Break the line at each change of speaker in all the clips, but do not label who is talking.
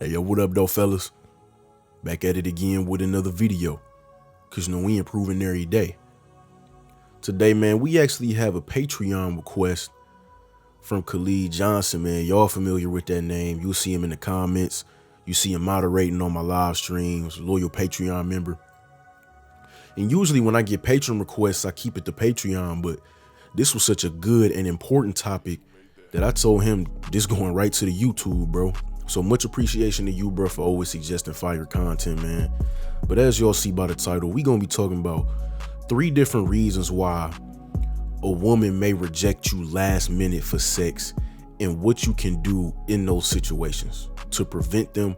Hey, yo, what up, though, fellas? Back at it again with another video. Because, we improving every day. Today, man, we actually have a Patreon request from Khalid Johnson, man. Y'all familiar with that name. You'll see him in the comments. You see him moderating on my live streams, loyal Patreon member. And usually when I get patron requests, I keep it to Patreon, but this was such a good and important topic that I told him this going right to the YouTube, bro. So much appreciation to you, bro, for always suggesting fire content, man. But as y'all see by the title, we gonna be talking about 3 different reasons why a woman may reject you last minute for sex and what you can do in those situations to prevent them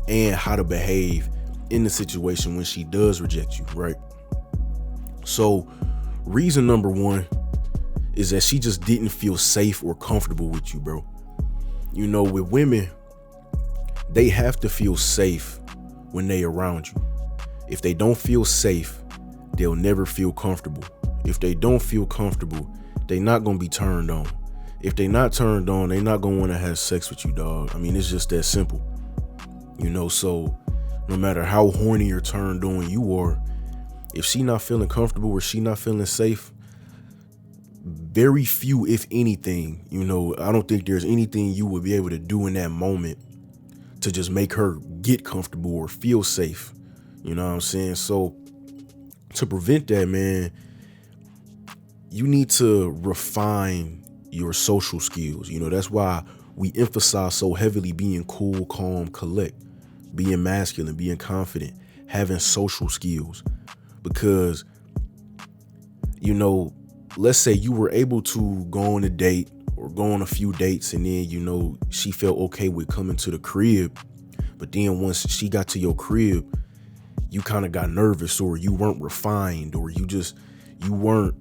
and how to behave in the situation when she does reject you, right? So reason number 1 is that she just didn't feel safe or comfortable with you, bro. With women, they have to feel safe when they around you. If they don't feel safe, they'll never feel comfortable. If they don't feel comfortable, they not gonna be turned on. If they not turned on, they not gonna want to have sex with you, dog. I mean, it's just that simple. So no matter how horny or turned on you are, if she not feeling comfortable or she not feeling safe, very few, if anything, I don't think there's anything you would be able to do in that moment to just make her get comfortable or feel safe. You know what I'm saying? So to prevent that, man, you need to refine your social skills. That's why we emphasize so heavily being cool, calm, collect, being masculine, being confident, having social skills. Because, let's say you were able to go on a date or go on a few dates and then, she felt okay with coming to the crib. But then once she got to your crib, you kind of got nervous, or you weren't refined, or you weren't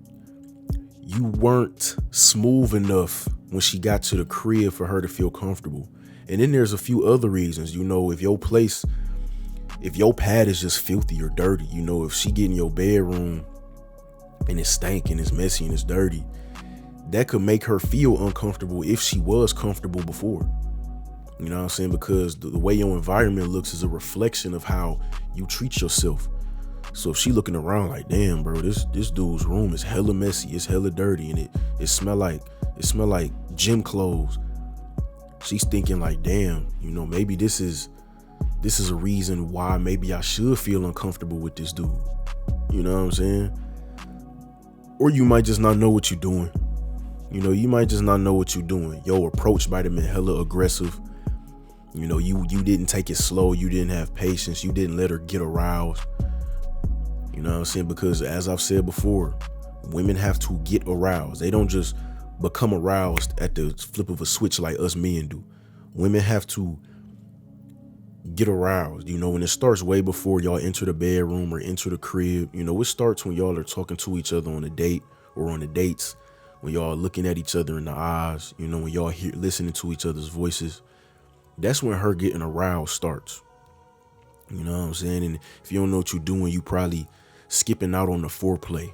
smooth enough when she got to the crib for her to feel comfortable. And then there's a few other reasons, if your pad is just filthy or dirty, if she get in your bedroom and it's stank and it's messy and it's dirty, that could make her feel uncomfortable if she was comfortable before. You know what I'm saying? Because the way your environment looks is a reflection of how you treat yourself. So if she looking around like, damn, bro, this dude's room is hella messy, it's hella dirty, and it smell like gym clothes. She's thinking like, damn, maybe this is a reason why maybe I should feel uncomfortable with this dude. You know what I'm saying? Or you might just not know what you're doing. You might just not know what you're doing. Your approach might have been hella aggressive. You didn't take it slow. You didn't have patience. You didn't let her get aroused. You know what I'm saying? Because as I've said before, women have to get aroused. They don't just become aroused at the flip of a switch like us men do. Women have to get aroused, and it starts way before y'all enter the bedroom or enter the crib. It starts when y'all are talking to each other on a date or on the dates, when y'all are looking at each other in the eyes, when y'all listening to each other's voices. That's when her getting aroused starts. You know what I'm saying? And if you don't know what you're doing, you probably skipping out on the foreplay.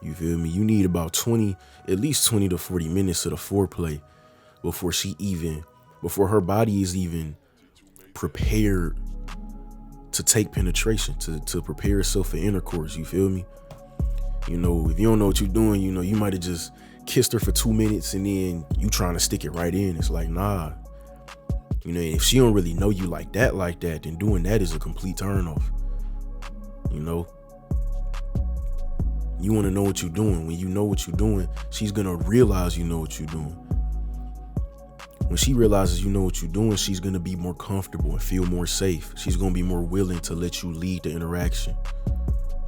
You feel me? You need about at least 20 to 40 minutes of the foreplay before her body is even prepared to take penetration, to prepare herself for intercourse. You feel me? If you don't know what you're doing, you might have just kissed her for 2 minutes and then you trying to stick it right in. It's like, nah. If she don't really know you like that, then doing that is a complete turnoff. You want to know what you're doing. When you know what you're doing, she's going to realize you know what you're doing. When she realizes you know what you're doing, she's going to be more comfortable and feel more safe. She's going to be more willing to let you lead the interaction.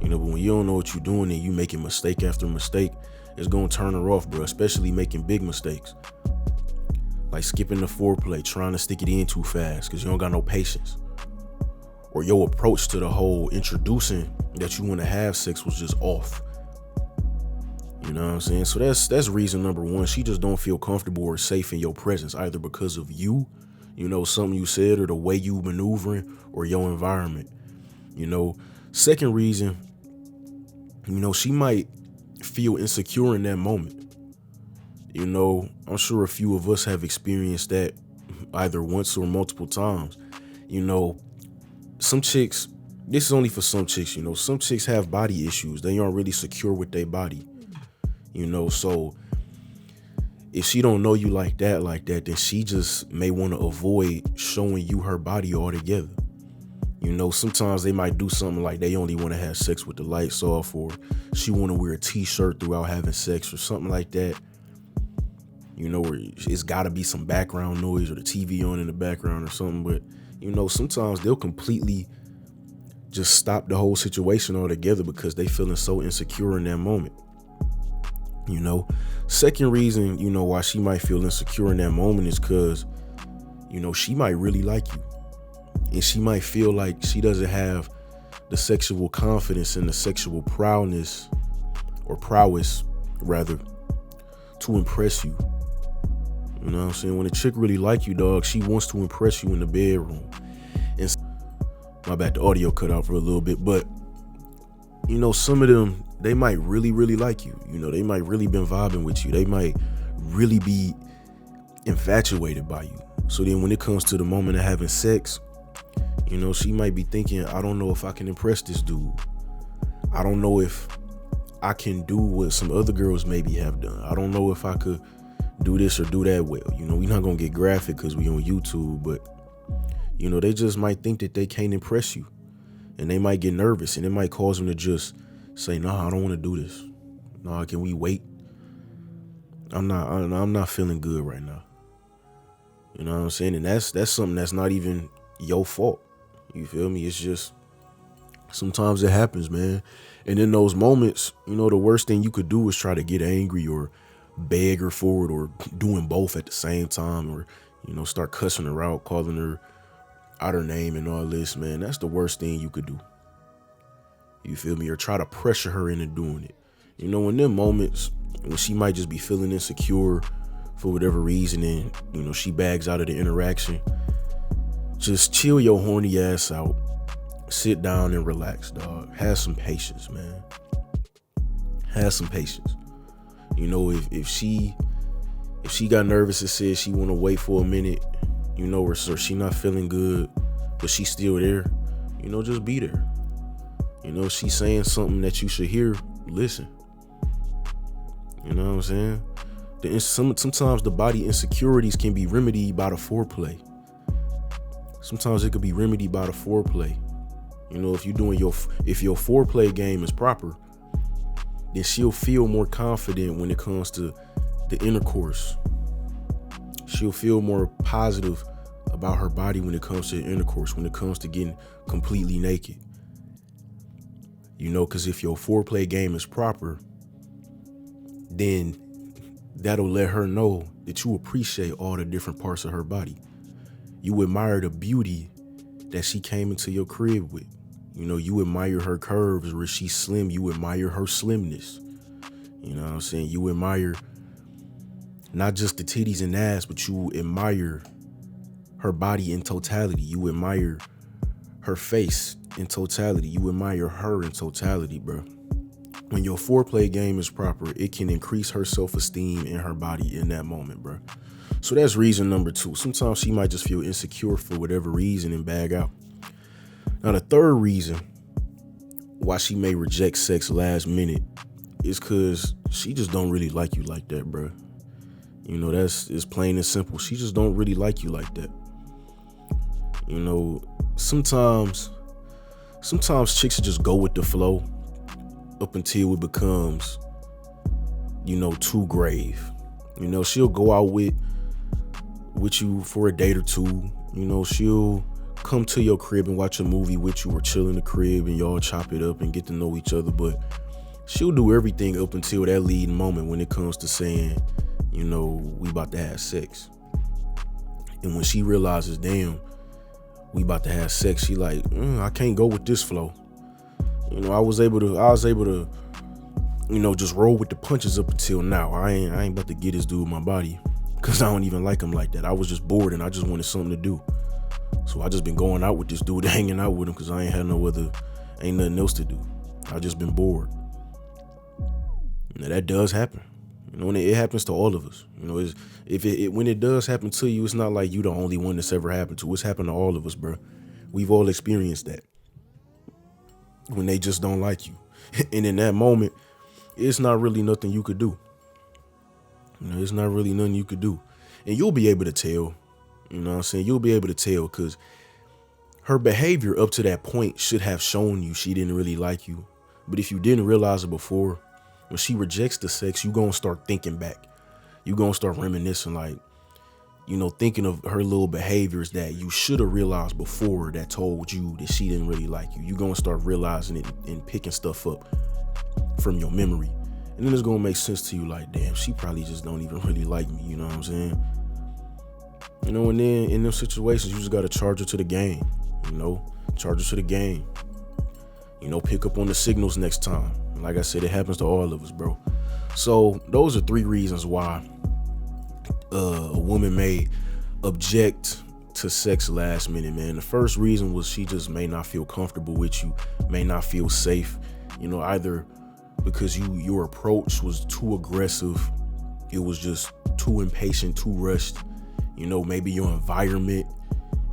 But when you don't know what you're doing and you making mistake after mistake, it's going to turn her off, bro, especially making big mistakes. Like skipping the foreplay, trying to stick it in too fast because you don't got no patience. Or your approach to the whole introducing that you want to have sex was just off. You know what I'm saying? So that's reason number 1. She just don't feel comfortable or safe in your presence, either because of you, something you said, or the way you maneuvering, or your environment. Second reason, she might feel insecure in that moment. I'm sure a few of us have experienced that either once or multiple times. You know, some chicks, this is only for some chicks, you know, some chicks have body issues. They aren't really secure with their body, you know, so if she don't know you like that, then she just may want to avoid showing you her body altogether. You know, sometimes they might do something like they only want to have sex with the lights off, or she want to wear a t-shirt throughout having sex or something like that. You know, where it's got to be some background noise or the TV on in the background or something. But, you know, sometimes they'll completely just stop the whole situation altogether because they feeling so insecure in that moment. You know, second reason, you know, why she might feel insecure in that moment is because, you know, she might really like you. And she might feel like she doesn't have the sexual confidence and the sexual prowess rather, to impress you. You know what I'm saying? When a chick really like you, dog, she wants to impress you in the bedroom. And my bad, the audio cut out for a little bit, but you know, some of them, they might really, really like you. You know, they might really been vibing with you. They might really be infatuated by you. So then when it comes to the moment of having sex, you know, she might be thinking, I don't know if I can impress this dude. I don't know if I can do what some other girls maybe have done. I don't know if I could do this or do that well. You know, we're not going to get graphic because we on YouTube, but, you know, they just might think that they can't impress you. And they might get nervous, and it might cause them to just say, nah, I don't want to do this. Nah, can we wait? I'm not feeling good right now. You know what I'm saying? And that's something that's not even your fault. You feel me? It's just sometimes it happens, man. And in those moments, you know, the worst thing you could do is try to get angry or beg her for it, or doing both at the same time, or, you know, start cussing her out, calling her out her name and all this, man. That's the worst thing you could do. You feel me? Or try to pressure her into doing it. You know, in them moments when she might just be feeling insecure for whatever reason, and, you know, she bags out of the interaction, just chill your horny ass out. Sit down and relax, dog. Have some patience, man. Have some patience. You know, if she got nervous and said she want to wait for a minute, you know, or she not feeling good, but she's still there, you know, just be there. You know, she's saying something that you should hear, listen. You know what I'm saying? Sometimes the body insecurities can be remedied by the foreplay. Sometimes it could be remedied by the foreplay. You know, if your foreplay game is proper, then she'll feel more confident when it comes to the intercourse. She'll feel more positive about her body when it comes to intercourse, when it comes to getting completely naked. You know, because if your foreplay game is proper, then that'll let her know that you appreciate all the different parts of her body. You admire the beauty that she came into your crib with. You know, you admire her curves where she's slim. You admire her slimness. You know what I'm saying? You admire not just the titties and ass, but you admire her body in totality. You admire her face in totality. You admire her in totality, bro. When your foreplay game is proper, it can increase her self-esteem and her body in that moment, bro. So that's reason number 2. Sometimes she might just feel insecure for whatever reason and bag out. Now, the third reason why she may reject sex last minute is because she just don't really like you like that, bro. You know, it's plain and simple. She just don't really like you like that. You know, sometimes chicks just go with the flow up until it becomes, you know, too grave. You know, she'll go out with you for a date or two. You know, she'll come to your crib and watch a movie with you, or chill in the crib and y'all chop it up and get to know each other. But she'll do everything up until that leading moment when it comes to saying, you know, we about to have sex. And when she realizes, damn, we about to have sex, she like, I can't go with this flow. You know, I was able to, you know, just roll with the punches up until now. I ain't about to get this dude in my body because I don't even like him like that. I was just bored and I just wanted something to do. So I just been going out with this dude, hanging out with him because I ain't nothing else to do. I just been bored. Now that does happen. You know, and it happens to all of us. You know, when it does happen to you, it's not like you the only one that's ever happened to. It's happened to all of us, bro. We've all experienced that. When they just don't like you. And in that moment, it's not really nothing you could do. You know, it's not really nothing you could do. And you'll be able to tell. You know what I'm saying? You'll be able to tell because her behavior up to that point should have shown you she didn't really like you. But if you didn't realize it before, when she rejects the sex, you going to start thinking back. You going to start reminiscing, like, you know, thinking of her little behaviors that you should have realized before that told you that she didn't really like you. You're going to start realizing it and picking stuff up from your memory. And then it's going to make sense to you like, damn, she probably just don't even really like me. You know what I'm saying? You know, and then in them situations, you just got to charge her to the game. You know, charge her to the game. You know, pick up on the signals next time. Like I said, it happens to all of us, bro. So those are 3 reasons why a woman may object to sex last minute, man. The first reason was she just may not feel comfortable with you, may not feel safe, you know, either because your approach was too aggressive, it was just too impatient, too rushed. You know, maybe your environment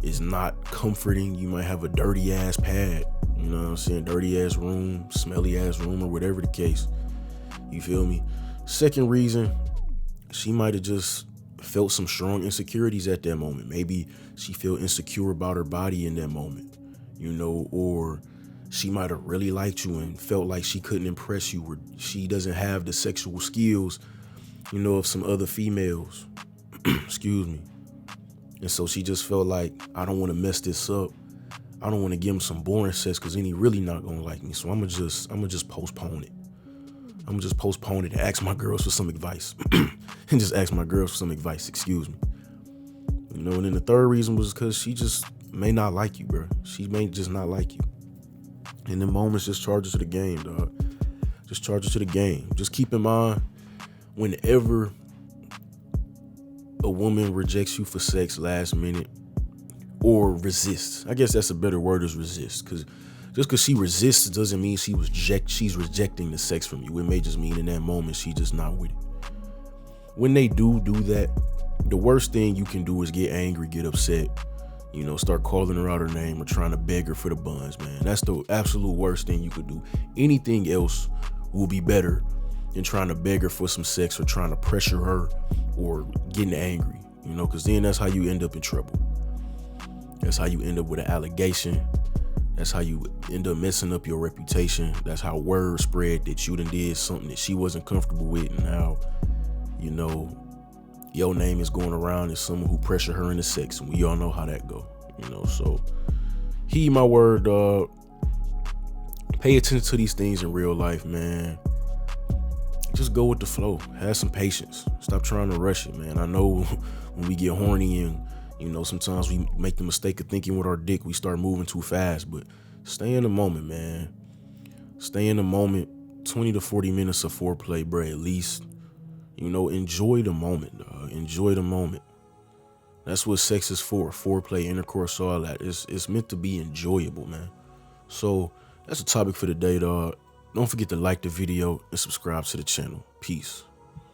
is not comforting. You might have a dirty ass pad, you know what I'm saying? Dirty ass room, smelly ass room, or whatever the case. You feel me? Second reason, she might have just felt some strong insecurities at that moment. Maybe she felt insecure about her body in that moment, you know, or she might have really liked you and felt like she couldn't impress you, or she doesn't have the sexual skills, you know, of some other females. Excuse me. And so she just felt like, I don't want to mess this up. I don't want to give him some boring sex because then he really not gonna like me. So I'm gonna just postpone it. I'm gonna just postpone it and ask my girls for some advice. And just ask my girls for some advice, excuse me. You know, and then the third reason was because she just may not like you, bro. She may just not like you. In the moments, just charge her to the game, dog. Just charge her to the game. Just keep in mind, whenever a woman rejects you for sex last minute or resists, I guess that's a better word, is resist, because just because she resists doesn't mean she's rejecting the sex from you. It may just mean in that moment she just not with it. When they do that, the worst thing you can do is get angry, get upset, you know, start calling her out her name or trying to beg her for the buns, man. That's the absolute worst thing you could do. Anything else will be better than trying to beg her for some sex or trying to pressure her or getting angry, you know, because then that's how you end up in trouble. That's how you end up with an allegation. That's how you end up messing up your reputation. That's how word spread that you done did something that she wasn't comfortable with, and how, you know, your name is going around as someone who pressured her into sex, and we all know how that go, you know. So heed my word, dog. Pay attention to these things in real life, man. Just go with the flow. Have some patience. Stop trying to rush it, man. I know when we get horny and, you know, sometimes we make the mistake of thinking with our dick, we start moving too fast, but stay in the moment, man. Stay in the moment. 20 to 40 minutes of foreplay, bro, at least. You know, enjoy the moment, dog. Enjoy the moment. That's what sex is for. Foreplay, intercourse, all that. It's meant to be enjoyable, man. So that's the topic for the day, dog. Don't forget to like the video and subscribe to the channel. Peace.